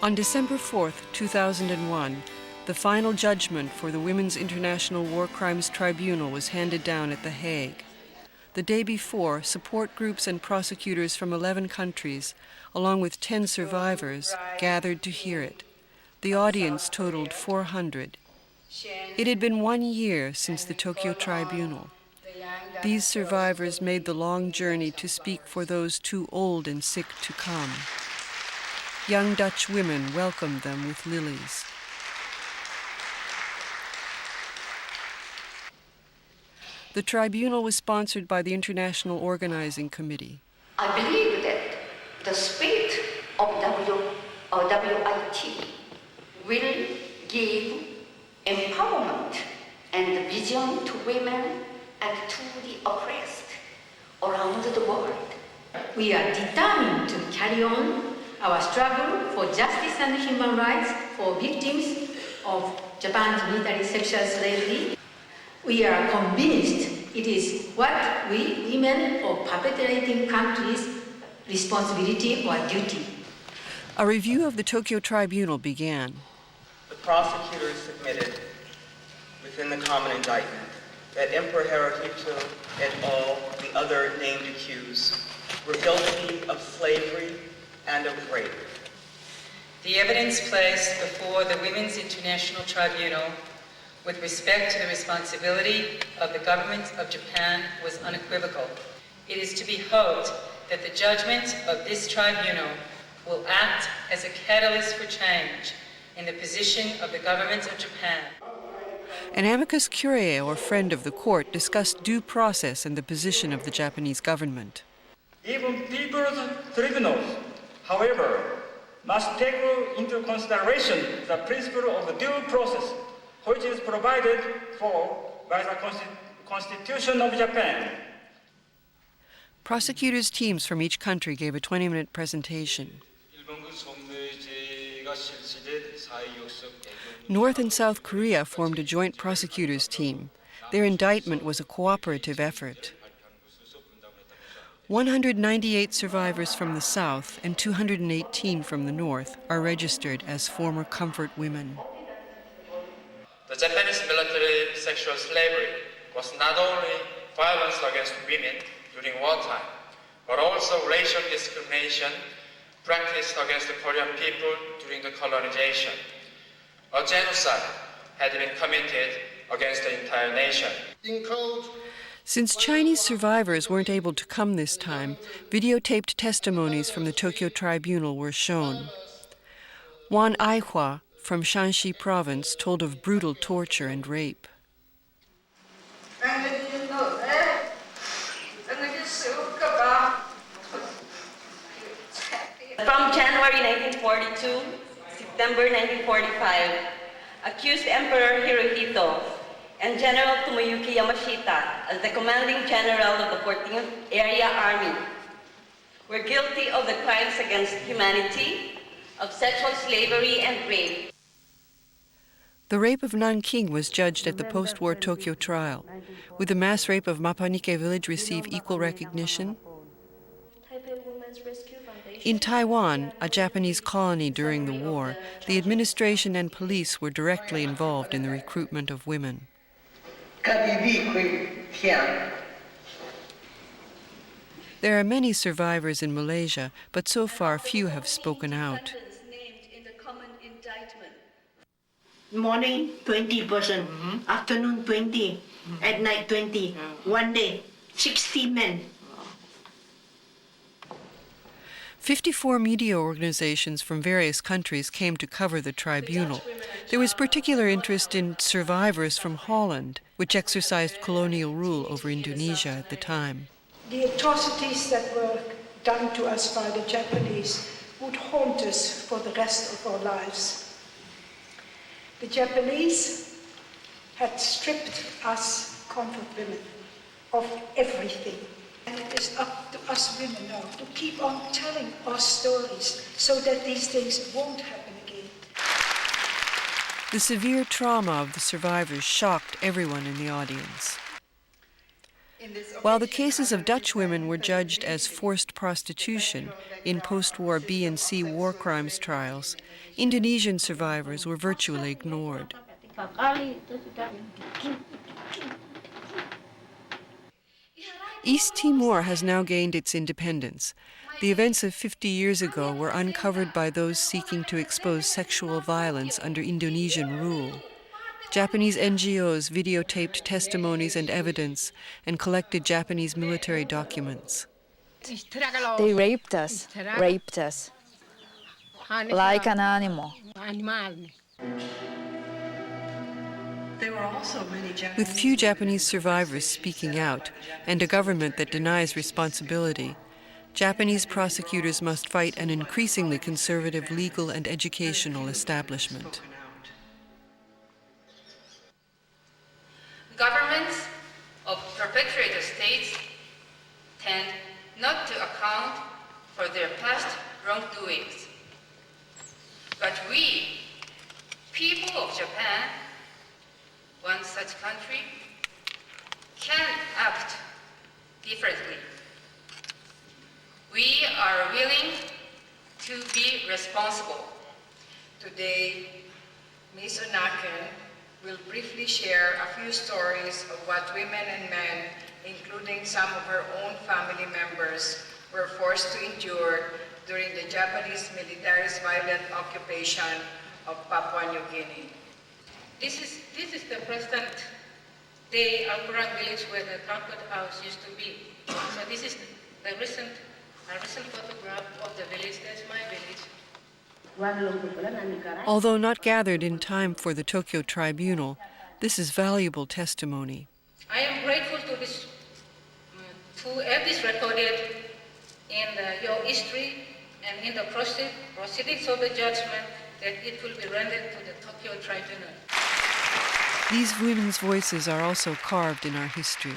On December 4, 2001, the final judgment for the Women's International War Crimes Tribunal was handed down at The Hague. The day before, support groups and prosecutors from 11 countries, along with 10 survivors, gathered to hear it. The audience totaled 400. It had been 1 year since the Tokyo Tribunal. These survivors made the long journey to speak for those too old and sick to come. Young Dutch women welcomed them with lilies. The tribunal was sponsored by the International Organizing Committee. I believe that the spirit of WIT will give empowerment and vision to women and to the oppressed around the world. We are determined to carry on our struggle for justice and human rights for victims of Japan's military sexual slavery. We are convinced it is what we women of perpetrating countries' responsibility or duty. A review of the Tokyo Tribunal began. The prosecutors submitted within the common indictment that Emperor Hirohito and all the other named accused were guilty of slavery and of rape. The evidence placed before the Women's International Tribunal with respect to the responsibility of the government of Japan was unequivocal. It is to be hoped that the judgment of this tribunal will act as a catalyst for change in the position of the government of Japan. An amicus curiae, or friend of the court, discussed due process and the position of the Japanese government. Even people's tribunals, however, must take into consideration the principle of due process, which is provided for by the Constitution of Japan. Prosecutors' teams from each country gave a 20-minute presentation. North and South Korea formed a joint prosecutors' team. Their indictment was a cooperative effort. 198 survivors from the South and 218 from the North are registered as former comfort women. The Japanese military sexual slavery was not only violence against women during wartime, but also racial discrimination practiced against the Korean people during the colonization. A genocide had been committed against the entire nation. Since Chinese survivors weren't able to come this time, videotaped testimonies from the Tokyo Tribunal were shown. Wan Aihua from Shanxi province told of brutal torture and rape. From January 1942 to September 1945, accused Emperor Hirohito and General Tomoyuki Yamashita, as the commanding general of the 14th Area Army, were guilty of the crimes against humanity, of sexual slavery and rape. The rape of Nanking was judged at the post-war Tokyo trial. Would the mass rape of Mapanike village receive equal recognition? In Taiwan, a Japanese colony during the war, the administration and police were directly involved in the recruitment of women. There are many survivors in Malaysia, but so far few have spoken out. Morning 20 person, afternoon 20, at night 20, one day 60 men. 54 media organizations from various countries came to cover the tribunal. There was particular interest in survivors from Holland, which exercised colonial rule over Indonesia at the time. The atrocities that were done to us by the Japanese would haunt us for the rest of our lives. The Japanese had stripped us comfort women of everything. And it is up to us women now to keep on telling our stories so that these things won't happen again. The severe trauma of the survivors shocked everyone in the audience. While the cases of Dutch women were judged as forced prostitution in post-war B and C war crimes trials, Indonesian survivors were virtually ignored. East Timor has now gained its independence. The events of 50 years ago were uncovered by those seeking to expose sexual violence under Indonesian rule. Japanese NGOs videotaped testimonies and evidence and collected Japanese military documents. They raped us like an animal. With few Japanese survivors speaking out and a government that denies responsibility, Japanese prosecutors must fight an increasingly conservative legal and educational establishment. Governments of perpetrator states tend not to account for their past wrongdoings. But we, people of Japan, one such country, can act differently. We are willing to be responsible. Today, Ms. Onaken will briefly share a few stories of what women and men, including some of her own family members, were forced to endure during the Japanese military's violent occupation of Papua New Guinea. This is the present day Alpurang village where the Trumpet House used to be. So this is a recent photograph of the village. That's my village. Although not gathered in time for the Tokyo Tribunal, this is valuable testimony. I am grateful to have this recorded in your history and in the proceedings of the judgment, that it will be rendered to the Tokyo Tribunal. These women's voices are also carved in our history.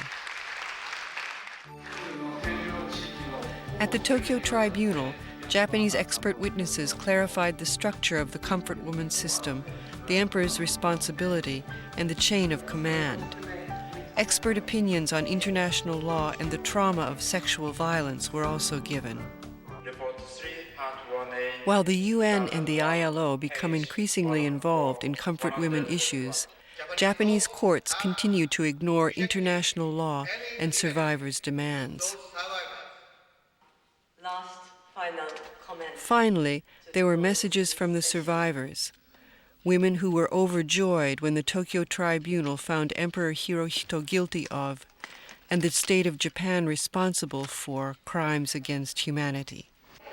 At the Tokyo Tribunal, Japanese expert witnesses clarified the structure of the comfort woman system, the emperor's responsibility, and the chain of command. Expert opinions on international law and the trauma of sexual violence were also given. While the UN and the ILO become increasingly involved in comfort women issues, Japanese courts continue to ignore international law and survivors' demands. Finally, there were messages from the survivors, women who were overjoyed when the Tokyo Tribunal found Emperor Hirohito guilty of, and the state of Japan responsible for, crimes against humanity.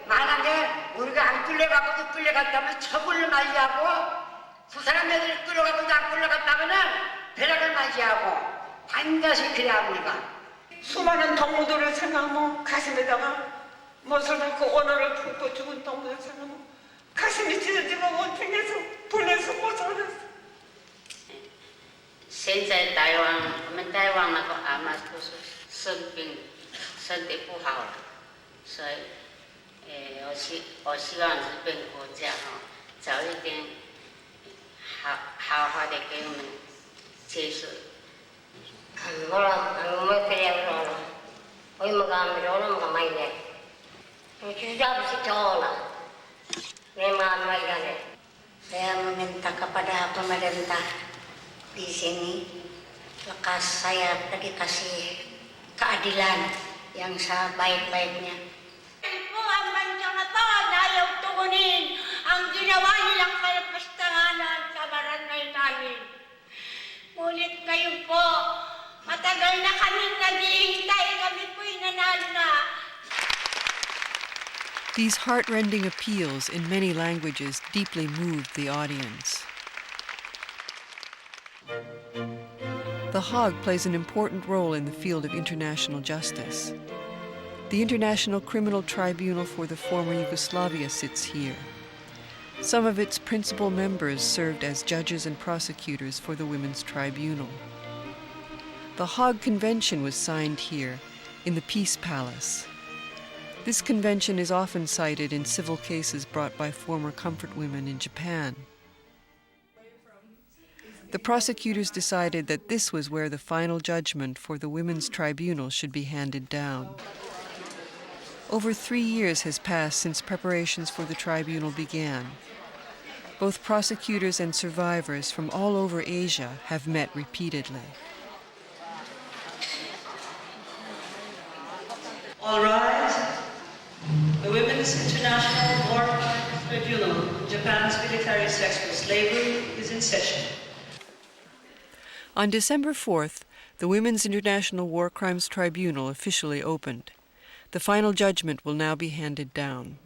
만약에 우리가 안 끌려가고 끌려갔다면 처벌을 맞이하고 그 사람들이 끌려가고 안 끌려갔다면은 배락을 맞이하고 반드시 그래야 합니다. 수많은 동무들을 생각하면 가슴에다가 못을 넣고 오늘을 품고 죽은 동무들 생각하면 가슴이 찢어지고 원평에서 불에서 못 살았어. 现在台湾，我们台湾那个阿妈不是生病，身体不好了，所以，我希望日本国家早一点好好的给我们接受。我这样说了，我们讲没有那么买的，我知道不是错了，memang买的。Saya meminta kepada pemerintah di sini, lekas saya dikasih keadilan yang sebaik-baiknya. Po ang bansang na to na ayaw tugunin ang ginawa nilang kalpastanganan sa barangay namin. Ngunit ngayon po, matagal na kaming naghihintay, kami po'y nanalo na. These heart-rending appeals in many languages deeply moved the audience. The Hague plays an important role in the field of international justice. The International Criminal Tribunal for the former Yugoslavia sits here. Some of its principal members served as judges and prosecutors for the Women's Tribunal. The Hague Convention was signed here, in the Peace Palace. This convention is often cited in civil cases brought by former comfort women in Japan. The prosecutors decided that this was where the final judgment for the Women's Tribunal should be handed down. Over 3 years has passed since preparations for the tribunal began. Both prosecutors and survivors from all over Asia have met repeatedly. All rise. The Women's International War Crimes Tribunal, Japan's military sexual slavery, is in session. On December 4th, the Women's International War Crimes Tribunal officially opened. The final judgment will now be handed down.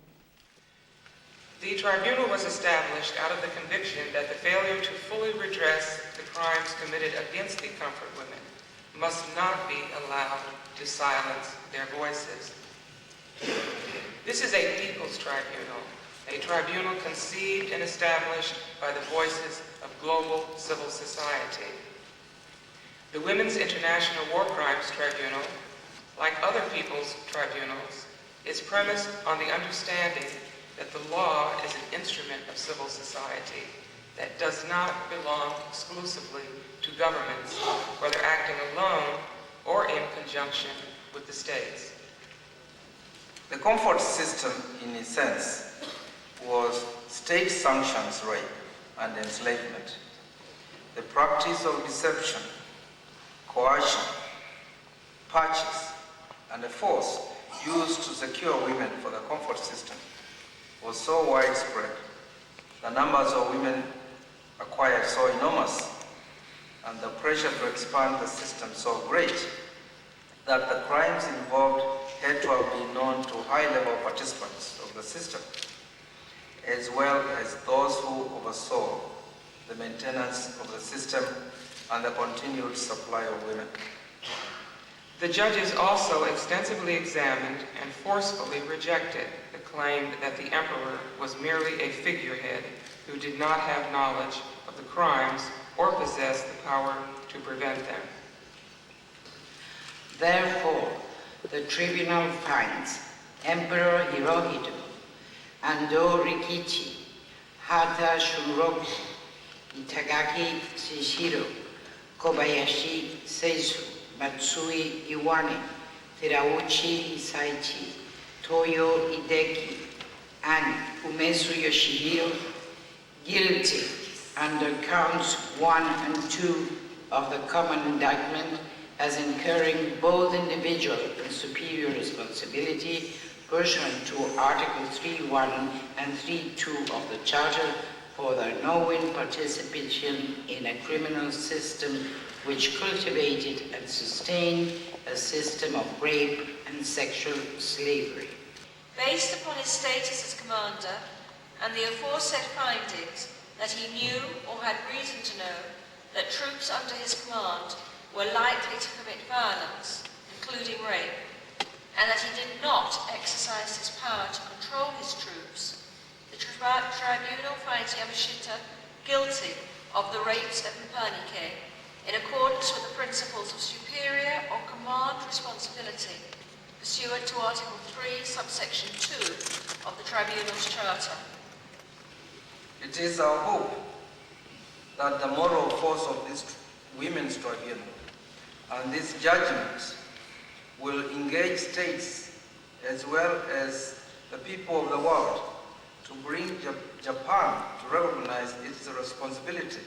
The tribunal was established out of the conviction that the failure to fully redress the crimes committed against the comfort women must not be allowed to silence their voices. This is a people's tribunal, a tribunal conceived and established by the voices of global civil society. The Women's International War Crimes Tribunal, like other people's tribunals, is premised on the understanding that the law is an instrument of civil society that does not belong exclusively to governments, whether acting alone or in conjunction with the states. The comfort system, in a sense, was state-sanctioned rape and enslavement. The practice of deception, coercion, purchase, and the force used to secure women for the comfort system was so widespread, the numbers of women acquired so enormous, and the pressure to expand the system so great, that the crimes involved had to have been known to high-level participants of the system, as well as those who oversaw the maintenance of the system and the continued supply of women. The judges also extensively examined and forcefully rejected the claim that the emperor was merely a figurehead who did not have knowledge of the crimes or possess the power to prevent them. Therefore, the tribunal finds Emperor Hirohito, Ando Rikichi, Hata Shunroku, Itagaki Shishiro, Kobayashi Seisu, Matsui Iwane, Terauchi Hisaichi, Toyo Hideki, and Umesu Yoshihiro guilty under counts 1 and 2 of the common indictment as incurring both individual and superior responsibility pursuant to Article 3.1 and 3.2 of the Charter for their knowing participation in a criminal system which cultivated and sustained a system of rape and sexual slavery. Based upon his status as commander and the aforesaid findings that he knew or had reason to know that troops under his command were likely to commit violence, including rape, and that he did not exercise his power to control his troops, the tribunal finds Yamashita guilty of the rapes at Mpanike in accordance with the principles of superior or command responsibility pursuant to Article 3, subsection 2 of the Tribunal's Charter. It is our hope that the moral force of this women's tribunal and these judgments will engage states as well as the people of the world to bring Japan to recognize its responsibility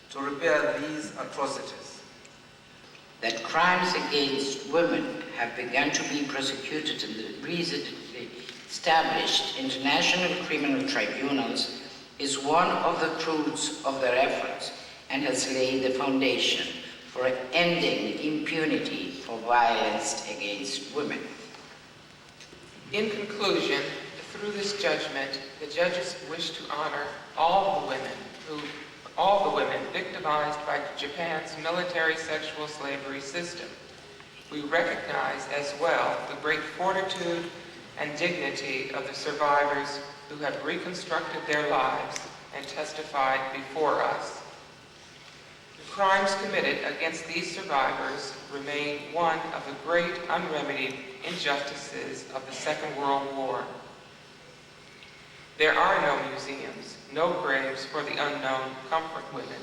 to repair these atrocities. That crimes against women have begun to be prosecuted in the recently established international criminal tribunals is one of the fruits of their efforts and has laid the foundation for ending impunity for violence against women. In conclusion, through this judgment, the judges wish to honor all the women victimized by Japan's military sexual slavery system. We recognize as well the great fortitude and dignity of the survivors who have reconstructed their lives and testified before us. The crimes committed against these survivors remain one of the great unremedied injustices of the Second World War. There are no museums, no graves for the unknown comfort women.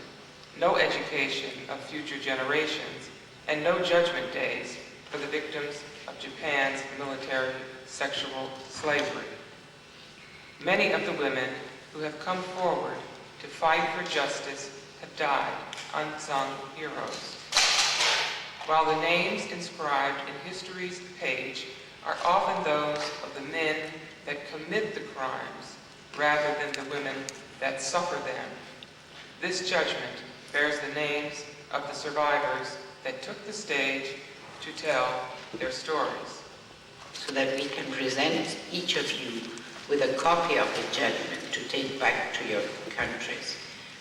no education of future generations, and no judgment days for the victims of Japan's military sexual slavery. Many of the women who have come forward to fight for justice have died unsung heroes. While the names inscribed in history's page are often those of the men that commit the crimes rather than the women that suffer them, this judgment bears the names of the survivors that took the stage to tell their stories. So that we can present each of you with a copy of the judgment to take back to your countries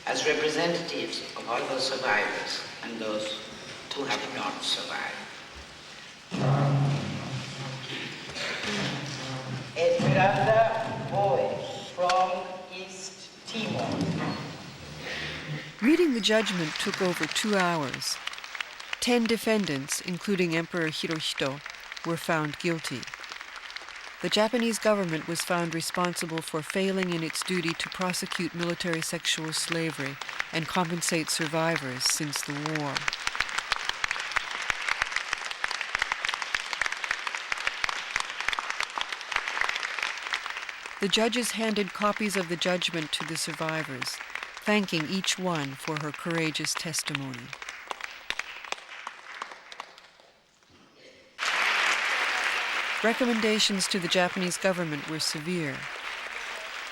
as representatives of all the survivors and those who have not survived. Esmeralda Boy from East Timor. Reading the judgment took over 2 hours. 10 defendants, including Emperor Hirohito, were found guilty. The Japanese government was found responsible for failing in its duty to prosecute military sexual slavery and compensate survivors since the war. The judges handed copies of the judgment to the survivors, thanking each one for her courageous testimony. Recommendations to the Japanese government were severe.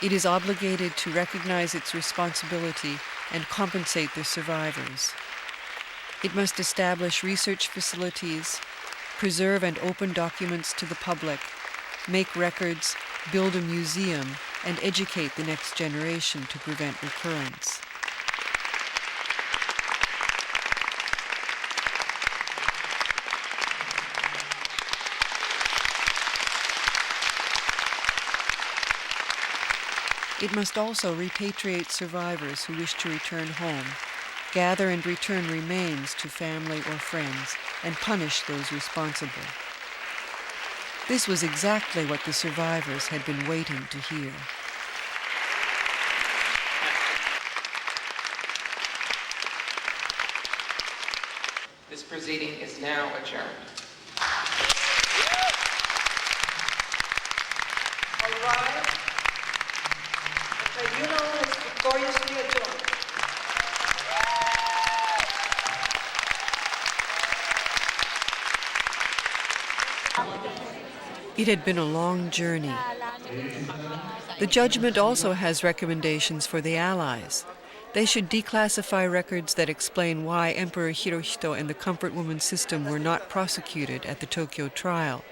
It is obligated to recognize its responsibility and compensate the survivors. It must establish research facilities, preserve and open documents to the public, make records, build a museum, and educate the next generation to prevent recurrence. It must also repatriate survivors who wish to return home, gather and return remains to family or friends, and punish those responsible. This was exactly what the survivors had been waiting to hear. This proceeding is now adjourned. All right. The tribunal is victoriously adjourned. It had been a long journey. The judgment also has recommendations for the Allies. They should declassify records that explain why Emperor Hirohito and the Comfort Woman system were not prosecuted at the Tokyo trial,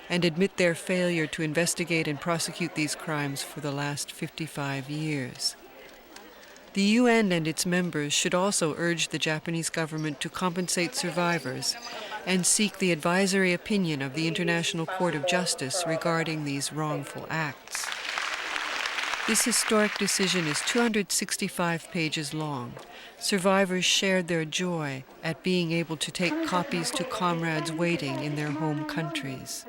and admit their failure to investigate and prosecute these crimes for the last 55 years. The UN and its members should also urge the Japanese government to compensate survivors and seek the advisory opinion of the International Court of Justice regarding these wrongful acts. This historic decision is 265 pages long. Survivors shared their joy at being able to take copies to comrades waiting in their home countries.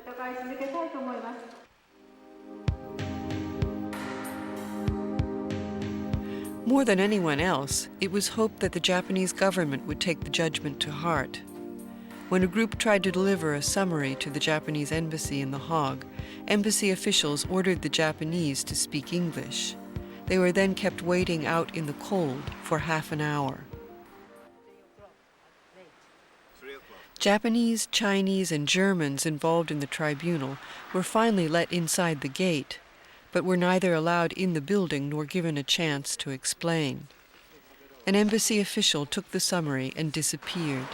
More than anyone else, it was hoped that the Japanese government would take the judgment to heart. When a group tried to deliver a summary to the Japanese embassy in The Hague, embassy officials ordered the Japanese to speak English. They were then kept waiting out in the cold for half an hour. Japanese, Chinese, and Germans involved in the tribunal were finally let inside the gate, but were neither allowed in the building nor given a chance to explain. An embassy official took the summary and disappeared.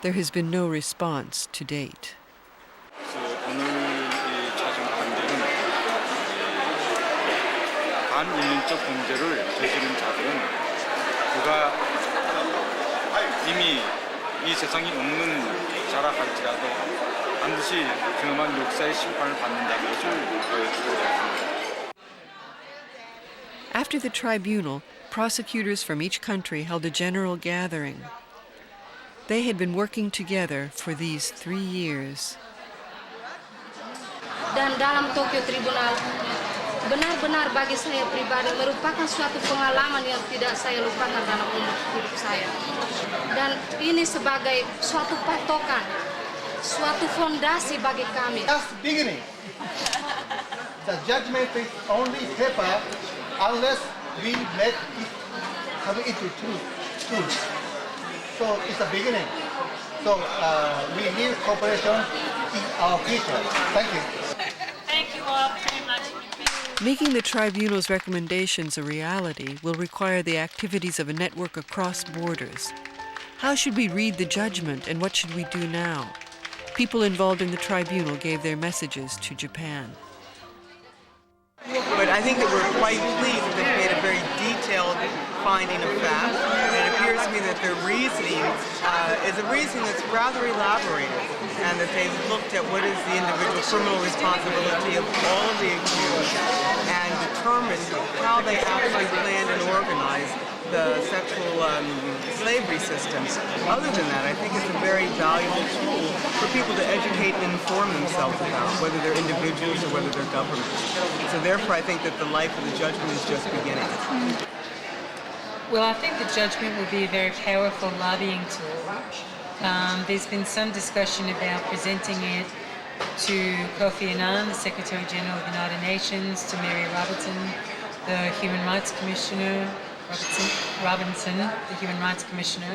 There has been no response to date. 반인륜적 범죄를 저지른 자들은 그가 이미 이 세상에 없는 자라 할지라도 반드시 경험한 역사의 심판을 받는다는 것을 보여주고 있습니다. After the tribunal, prosecutors from each country held a general gathering. They had been working together for these 3 years. Dan dalam Tokyo Tribunal benar-benar bagi saya pribadi merupakan suatu pengalaman yang tidak saya lupakan dalam umur hidup saya. Dan ini sebagai suatu patokan, suatu fondasi bagi kami. Just beginning. The judgment is only paper unless we make it come into truth. So it's a beginning. So we need cooperation in our future. Thank you. Thank you all very much. Making the tribunal's recommendations a reality will require the activities of a network across borders. How should we read the judgment, and what should we do now? People involved in the tribunal gave their messages to Japan. But I think that we're quite pleased that they've made a very detailed finding of fact. And it appears to me that their reasoning is a reasoning that's rather elaborated, and that they've looked at what is the individual criminal responsibility of all of the accused and determined how they actually planned and organized the sexual slavery systems. Other than that, I think it's a very valuable tool for people to educate and inform themselves about, whether they're individuals or whether they're governments. So therefore, I think that the life of the judgment is just beginning. Well, I think the judgment will be a very powerful lobbying tool. There's been some discussion about presenting it to Kofi Annan, the Secretary General of the United Nations, to Mary Robinson, the Human Rights Commissioner, Robinson, the Human Rights Commissioner.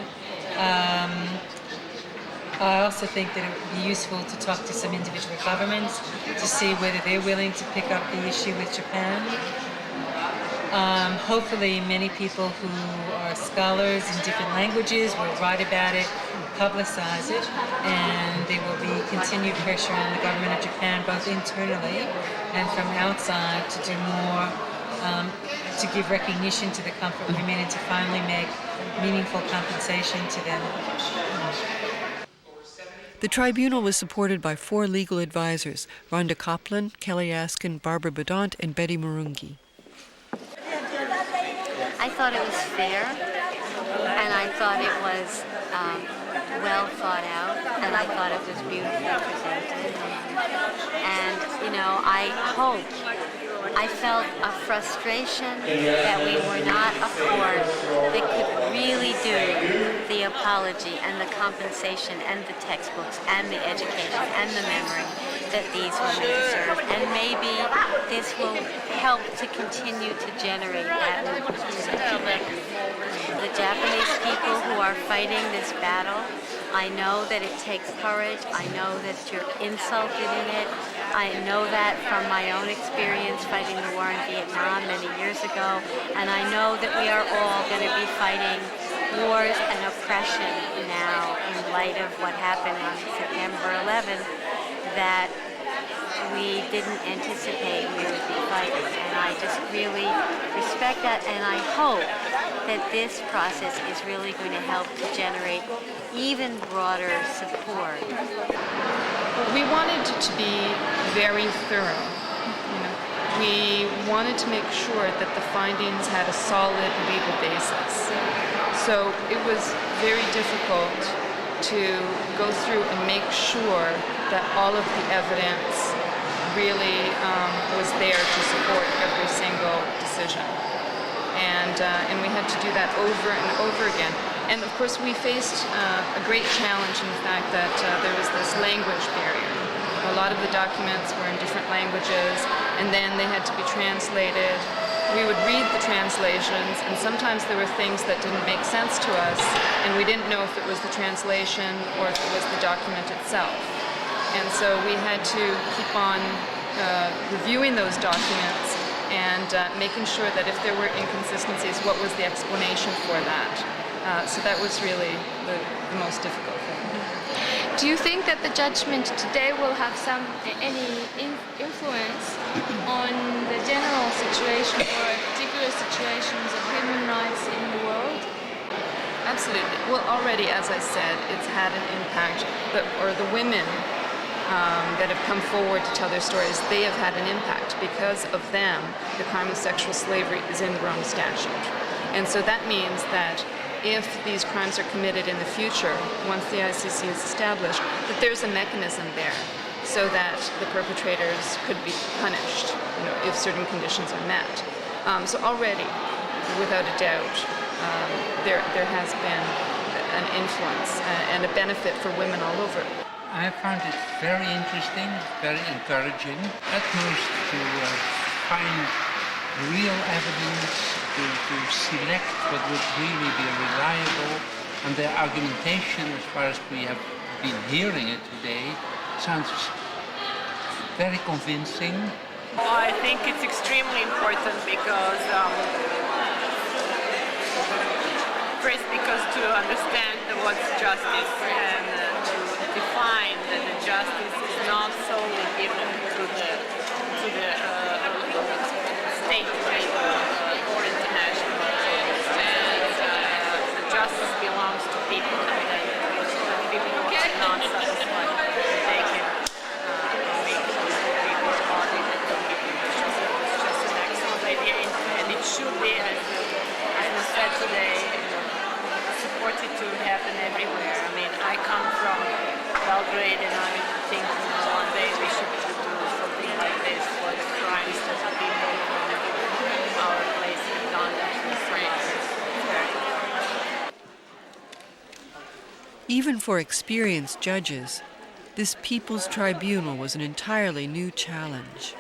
I also think that it would be useful to talk to some individual governments to see whether they're willing to pick up the issue with Japan. Hopefully many people who are scholars in different languages will write about it, publicize it, and there will be continued pressure on the government of Japan, both internally and from outside, to do more to give recognition to the comfort women and to finally make meaningful compensation to them. The tribunal was supported by 4 legal advisors: Rhonda Copland, Kelly Askin, Barbara Bedant, and Betty Murungi. I thought it was fair, and I thought it was well thought out, and I thought it was beautifully presented. And, you know, I felt a frustration that we were not a court that could really do the apology and the compensation and the textbooks and the education and the memory that these women deserve. And maybe this will help to continue to generate that movement. The Japanese people who are fighting this battle, I know that it takes courage. I know that you're insulted in it. I know that from my own experience fighting the war in Vietnam many years ago. And I know that we are all going to be fighting wars and oppression now in light of what happened on September 11th that we didn't anticipate we would be fighting. And I just really respect that, and I hope that this process is really going to help to generate even broader support. We wanted it to be very thorough. We wanted to make sure that the findings had a solid legal basis. So it was very difficult to go through and make sure that all of the evidence really was there to support every single decision. And we had to do that over and over again. And of course we faced a great challenge in the fact that there was this language barrier. A lot of the documents were in different languages, and then they had to be translated. We would read the translations, and sometimes there were things that didn't make sense to us, and we didn't know if it was the translation or if it was the document itself. And so we had to keep on reviewing those documents and making sure that if there were inconsistencies, what was the explanation for that? So that was really the most difficult thing. Do you think that the judgment today will have any influence on the general situation or particular situations of human rights in the world? Absolutely. Well, already, as I said, it's had an impact. The women that have come forward to tell their stories, they have had an impact. Because of them, the crime of sexual slavery is in the Rome Statute. And so that means that if these crimes are committed in the future, once the ICC is established, that there's a mechanism there so that the perpetrators could be punished, if certain conditions are met. So already, without a doubt, there has been an influence and a benefit for women all over. I found it very interesting, very encouraging, at most to find real evidence, to select what would really be reliable, and their argumentation, as far as we have been hearing it today, sounds very convincing. I think it's extremely important because first, because to understand what's justice and to define that the justice is not solely given to the state or international, and the justice belongs to people, and people cannot satisfy they can make people's body. It's just an excellent idea, and it should be, as was said today, supported to happen everywhere. I mean, I come from Belgrade, and I think one day we should do something like this for the crimes that people from our place have done in France. Even for experienced judges, this People's Tribunal was an entirely new challenge.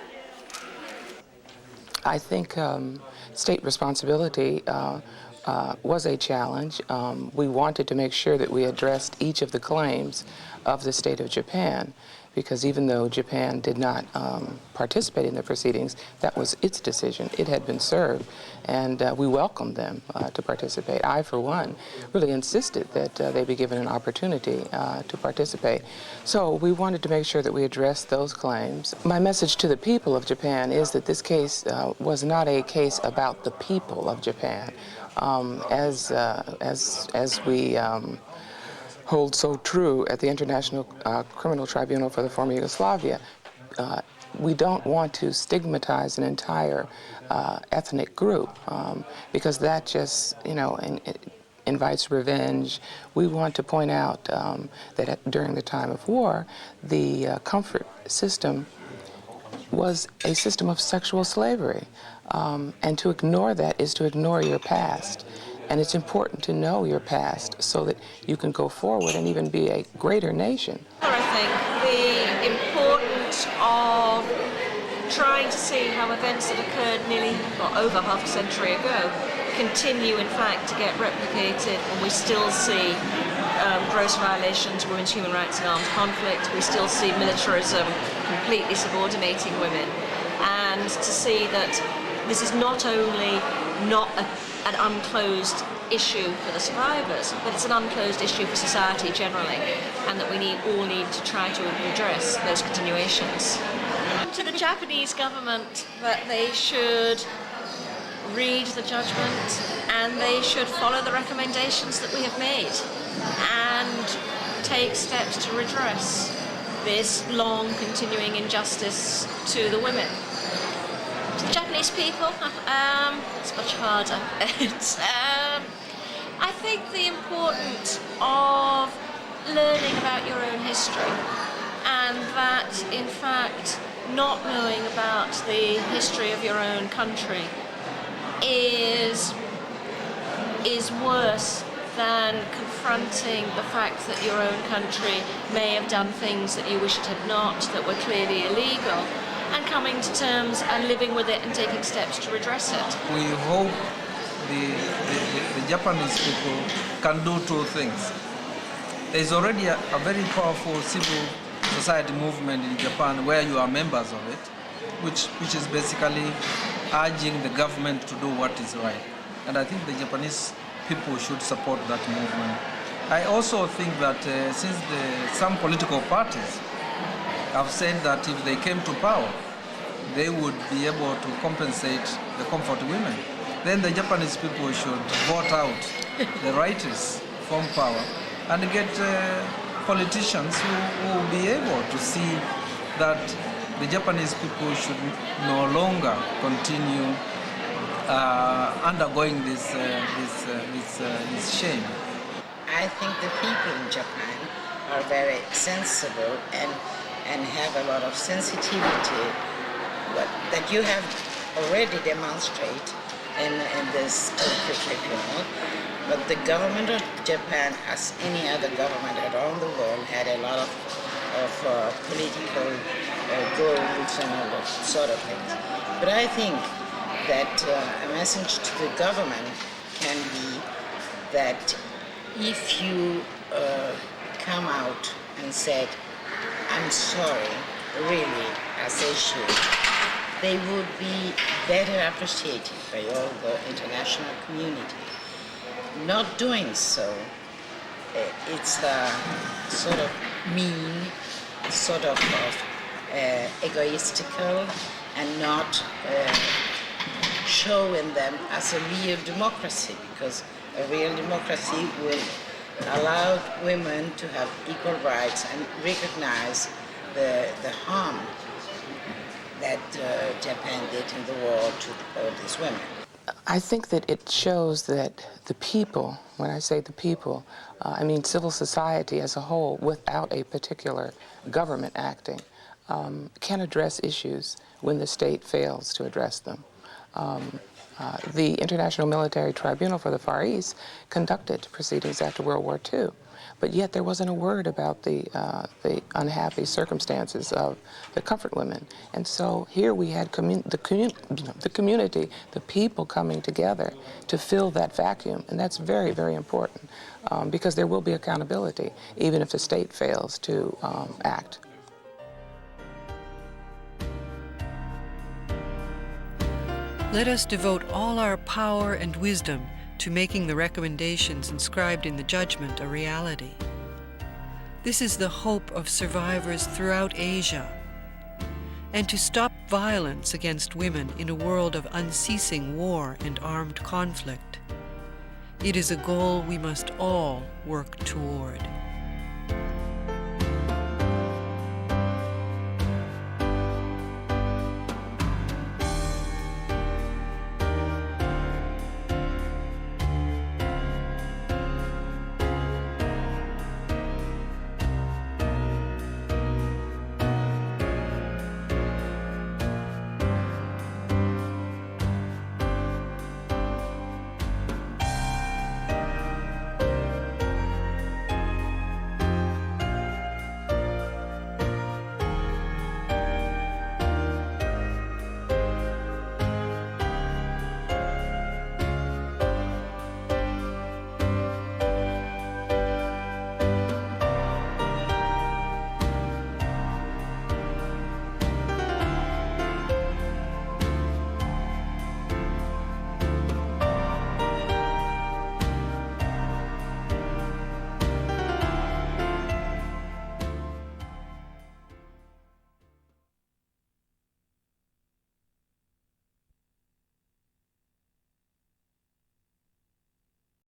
I think state responsibility was a challenge. We wanted to make sure that we addressed each of the claims of the state of Japan, because even though Japan did not participate in the proceedings, that was its decision. It had been served, and we welcomed them to participate. I, for one, really insisted that they be given an opportunity to participate. So we wanted to make sure that we addressed those claims. My message to the people of Japan is that this case was not a case about the people of Japan. As we hold so true at the International Criminal Tribunal for the former Yugoslavia, we don't want to stigmatize an entire ethnic group because that just, invites revenge. We want to point out that during the time of war, the comfort system was a system of sexual slavery. And to ignore that is to ignore your past. And it's important to know your past so that you can go forward and even be a greater nation. I think the importance of trying to see how events that occurred over half a century ago continue, in fact, to get replicated, and we still see gross violations of women's human rights in armed conflict. We still see militarism completely subordinating women, and to see that this is not only not an unclosed issue for the survivors, but it's an unclosed issue for society generally, and that we all need to try to address those continuations. To the Japanese government, that they should read the judgment and they should follow the recommendations that we have made and take steps to redress this long continuing injustice to the women. To the Japanese people, it's much harder. I think the importance of learning about your own history, and that in fact not knowing about the history of your own country is worse than confronting the fact that your own country may have done things that you wish it had not, that were clearly illegal, and coming to terms and living with it and taking steps to redress it. We hope the Japanese people can do two things. There's already a very powerful civil society movement in Japan where you are members of it, which is basically urging the government to do what is right. And I think the Japanese people should support that movement. I also think that since some political parties have said that if they came to power, they would be able to compensate the comfort women, then the Japanese people should vote out the rightists from power and get politicians who will be able to see that the Japanese people should no longer continue undergoing this shame. I think the people in Japan are very sensible and and have a lot of sensitivity that you have already demonstrated in this tribunal. But the government of Japan, as any other government around the world, had a lot of political goals and all that sort of things. But I think that a message to the government can be that if you come out and said, I'm sorry, really, as they should, they would be better appreciated by all the international community. Not doing so, it's a sort of mean, sort of egoistical, and not showing them as a real democracy, because a real democracy will allow women to have equal rights and recognize the harm that Japan did in the war to all these women. I think that it shows that the people, when I say the people, I mean civil society as a whole, without a particular government acting, can address issues when the state fails to address them. The International Military Tribunal for the Far East conducted proceedings after World War II, but yet there wasn't a word about the unhappy circumstances of the comfort women. And so here we had the community, the people coming together to fill that vacuum, and that's very, very important because there will be accountability even if the state fails to act. Let us devote all our power and wisdom to making the recommendations inscribed in the judgment a reality. This is the hope of survivors throughout Asia, and to stop violence against women in a world of unceasing war and armed conflict. It is a goal we must all work toward.